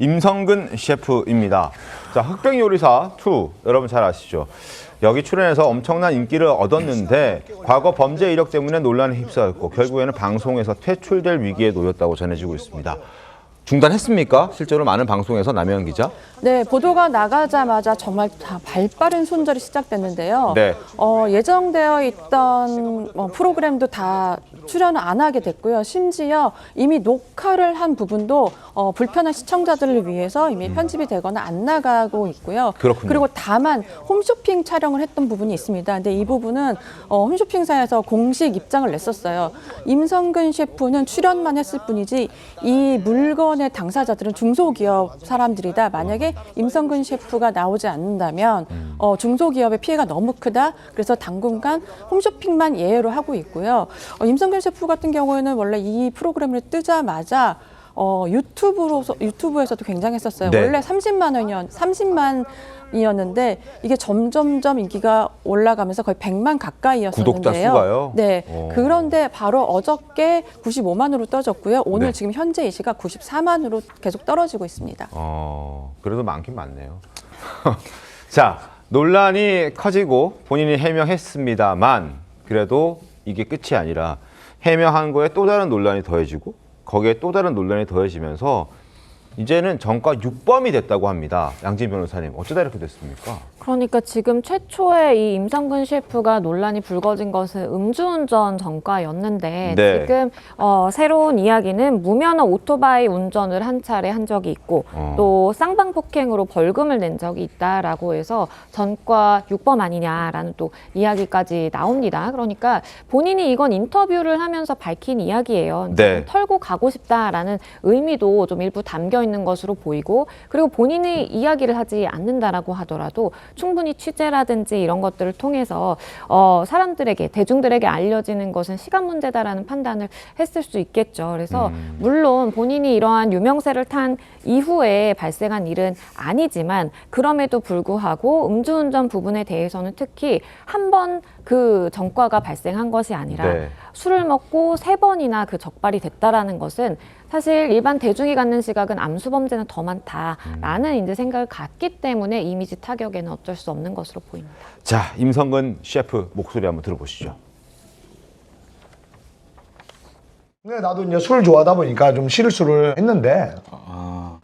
임성근 셰프입니다. 자, 흑백요리사 2 여러분 잘 아시죠? 여기 출연해서 엄청난 인기를 얻었는데 과거 범죄 이력 때문에 논란에 휩싸였고 결국에는 방송에서 퇴출될 위기에 놓였다고 전해지고 있습니다. 중단했습니까? 실제로 많은 방송에서 남혜연 기자? 네, 보도가 나가자마자 정말 다 발빠른 손절이 시작됐는데요. 네. 예정되어 있던 프로그램도 다 출연을 안 하게 됐고요. 심지어 이미 녹화를 한 부분도 불편한 시청자들을 위해서 이미 편집이 되거나 안 나가고 있고요. 그렇군요. 그리고 다만 홈쇼핑 촬영을 했던 부분이 있습니다. 근데 이 부분은 홈쇼핑사에서 공식 입장을 냈었어요. 임성근 셰프는 출연만 했을 뿐이지 이 물건의 당사자들은 중소기업 사람들이다. 만약에 임성근 셰프가 나오지 않는다면 중소기업의 피해가 너무 크다. 그래서 당분간 홈쇼핑만 예외로 하고 있고요. 임성근 셰프 같은 경우에는 원래 이 프로그램을 뜨자마자 유튜브에서도 굉장했었어요. 네. 원래 30만이었는데 이게 점점점 인기가 올라가면서 거의 100만 가까이였었는데요. 구독자 수가요? 네. 오. 그런데 바로 어저께 95만으로 떠졌고요. 오늘 네. 지금 현재 이 시각 94만으로 계속 떨어지고 있습니다. 그래도 많긴 많네요. 자, 논란이 커지고 본인이 해명했습니다만 그래도 이게 끝이 아니라 해명한 거에 또 다른 논란이 더해지고 거기에 또 다른 논란이 더해지면서 이제는 전과 육범이 됐다고 합니다. 양진 변호사님, 어쩌다 이렇게 됐습니까? 그러니까 지금 최초에 이 임성근 셰프가 논란이 불거진 것은 음주운전 전과였는데 네. 지금 새로운 이야기는 무면허 오토바이 운전을 한 차례 한 적이 있고 또 쌍방폭행으로 벌금을 낸 적이 있다라고 해서 전과 육범 아니냐라는 또 이야기까지 나옵니다. 그러니까 본인이 이건 인터뷰를 하면서 밝힌 이야기예요. 네. 털고 가고 싶다라는 의미도 좀 일부 담겨 있는 것으로 보이고 그리고 본인이 이야기를 하지 않는다라고 하더라도 충분히 취재라든지 이런 것들을 통해서 사람들에게 대중들에게 알려지는 것은 시간 문제다라는 판단을 했을 수 있겠죠. 그래서 물론 본인이 이러한 유명세를 탄 이후에 발생한 일은 아니지만 그럼에도 불구하고 음주운전 부분에 대해서는 특히 한 번 그 전과가 발생한 것이 아니라 네. 술을 먹고 3번이나 그 적발이 됐다라는 것은 사실 일반 대중이 갖는 시각은 암수범죄는 더 많다라는 이제 생각을 갖기 때문에 이미지 타격에는 어쩔 수 없는 것으로 보입니다. 자, 임성근 셰프 목소리 한번 들어보시죠. 근데 나도 이제 술을 좋아하다 보니까 좀 실수를 했는데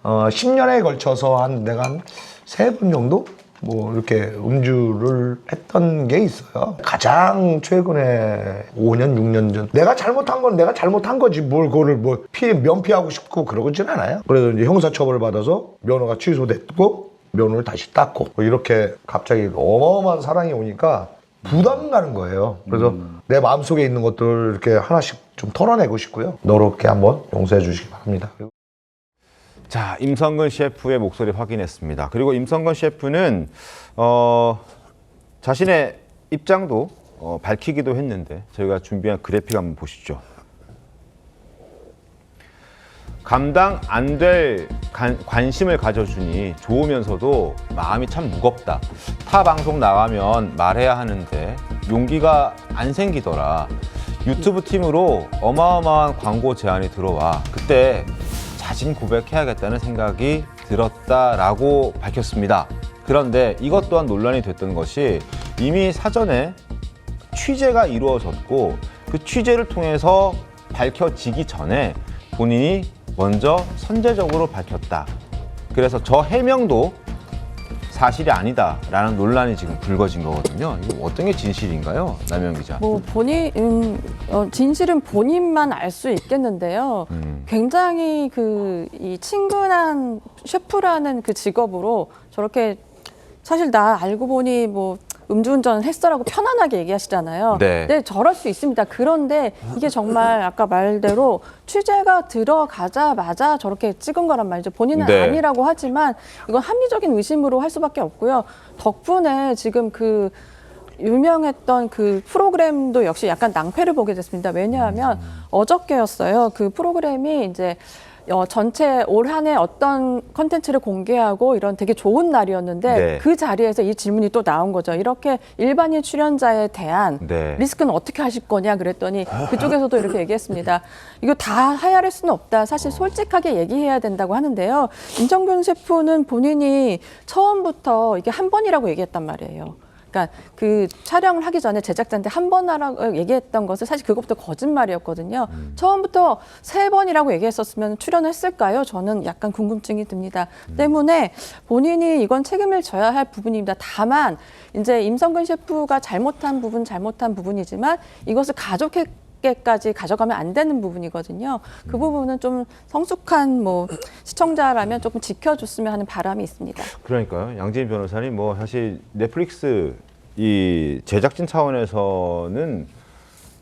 10년에 걸쳐서 내가 한 3번 정도 뭐 이렇게 음주를 했던 게 있어요. 가장 최근에 5년, 6년 전 내가 잘못한 건 내가 잘못한 거지 뭘 그거를 뭐 면피하고 싶고 그러진 않아요. 그래서 이제 형사처벌을 받아서 면허가 취소됐고 면허를 다시 땄고 뭐 이렇게 갑자기 어마어마한 사랑이 오니까 부담 가는 거예요. 그래서 내 마음속에 있는 것들을 이렇게 하나씩 좀 털어내고 싶고요. 너롭게 한번 용서해 주시기 바랍니다. 자, 임성근 셰프의 목소리 확인했습니다. 그리고 임성근 셰프는 자신의 입장도 밝히기도 했는데 저희가 준비한 그래픽 한번 보시죠. 감당 안 될 관심을 가져주니 좋으면서도 마음이 참 무겁다. 타 방송 나가면 말해야 하는데 용기가 안 생기더라. 유튜브 팀으로 어마어마한 광고 제안이 들어와 그때 자진 고백해야겠다는 생각이 들었다라고 밝혔습니다. 그런데 이것 또한 논란이 됐던 것이 이미 사전에 취재가 이루어졌고 그 취재를 통해서 밝혀지기 전에 본인이 먼저 선제적으로 밝혔다. 그래서 저 해명도 사실이 아니다라는 논란이 지금 불거진 거거든요. 이거 어떤 게 진실인가요, 남혜연 기자? 뭐 진실은 본인만 알 수 있겠는데요. 굉장히 이 친근한 셰프라는 그 직업으로 저렇게 사실 나 알고 보니 뭐 음주운전을 했어라고 편안하게 얘기하시잖아요. 네. 네, 저럴 수 있습니다. 그런데 이게 정말 아까 말대로 취재가 들어가자마자 저렇게 찍은 거란 말이죠. 본인은 네. 아니라고 하지만 이건 합리적인 의심으로 할 수밖에 없고요. 덕분에 지금 그 유명했던 그 프로그램도 역시 약간 낭패를 보게 됐습니다. 왜냐하면 어저께였어요. 그 프로그램이 이제 전체 올 한 해 어떤 컨텐츠를 공개하고 이런 되게 좋은 날이었는데 네. 그 자리에서 이 질문이 또 나온 거죠. 이렇게 일반인 출연자에 대한 네. 리스크는 어떻게 하실 거냐 그랬더니 그쪽에서도 이렇게 얘기했습니다. 이거 다 헤아릴 수는 없다. 사실 솔직하게 얘기해야 된다고 하는데요. 임성근 셰프는 본인이 처음부터 이게 한 번이라고 얘기했단 말이에요. 그러니까 그 촬영을 하기 전에 제작자한테 한 번 하라고 얘기했던 것은 사실 그것부터 거짓말이었거든요. 처음부터 3번이라고 얘기했었으면 출연했을까요? 저는 약간 궁금증이 듭니다. 때문에 본인이 이건 책임을 져야 할 부분입니다. 다만 이제 임성근 셰프가 잘못한 부분이지만 이것을 가족에게까지 가져가면 안 되는 부분이거든요. 그 부분은 좀 성숙한 뭐 시청자라면 조금 지켜줬으면 하는 바람이 있습니다. 그러니까요. 양재인 변호사님 뭐 사실 넷플릭스 이 제작진 차원에서는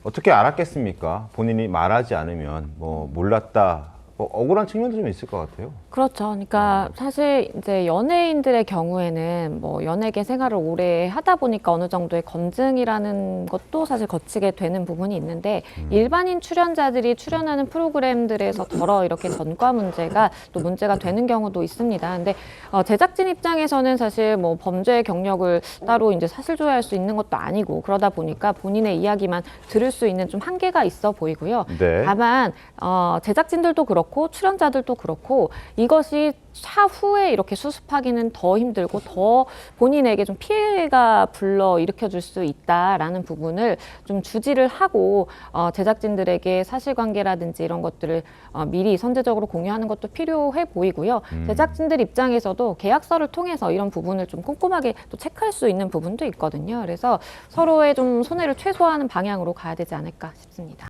어떻게 알았겠습니까? 본인이 말하지 않으면 뭐 몰랐다. 뭐 억울한 측면도 좀 있을 것 같아요. 그렇죠. 그러니까 사실 이제 연예인들의 경우에는 뭐 연예계 생활을 오래 하다 보니까 어느 정도의 검증이라는 것도 사실 거치게 되는 부분이 있는데 일반인 출연자들이 출연하는 프로그램들에서 덜어 이렇게 전과 문제가 또 문제가 되는 경우도 있습니다. 근데 제작진 입장에서는 사실 뭐 범죄 경력을 따로 이제 사실조회할 수 있는 것도 아니고 그러다 보니까 본인의 이야기만 들을 수 있는 좀 한계가 있어 보이고요. 네. 다만 제작진들도 그렇고 출연자들도 그렇고 이것이 차후에 이렇게 수습하기는 더 힘들고 더 본인에게 좀 피해가 불러 일으켜줄 수 있다라는 부분을 좀 주지를 하고 제작진들에게 사실관계라든지 이런 것들을 미리 선제적으로 공유하는 것도 필요해 보이고요. 제작진들 입장에서도 계약서를 통해서 이런 부분을 좀 꼼꼼하게 또 체크할 수 있는 부분도 있거든요. 그래서 서로의 좀 손해를 최소화하는 방향으로 가야 되지 않을까 싶습니다.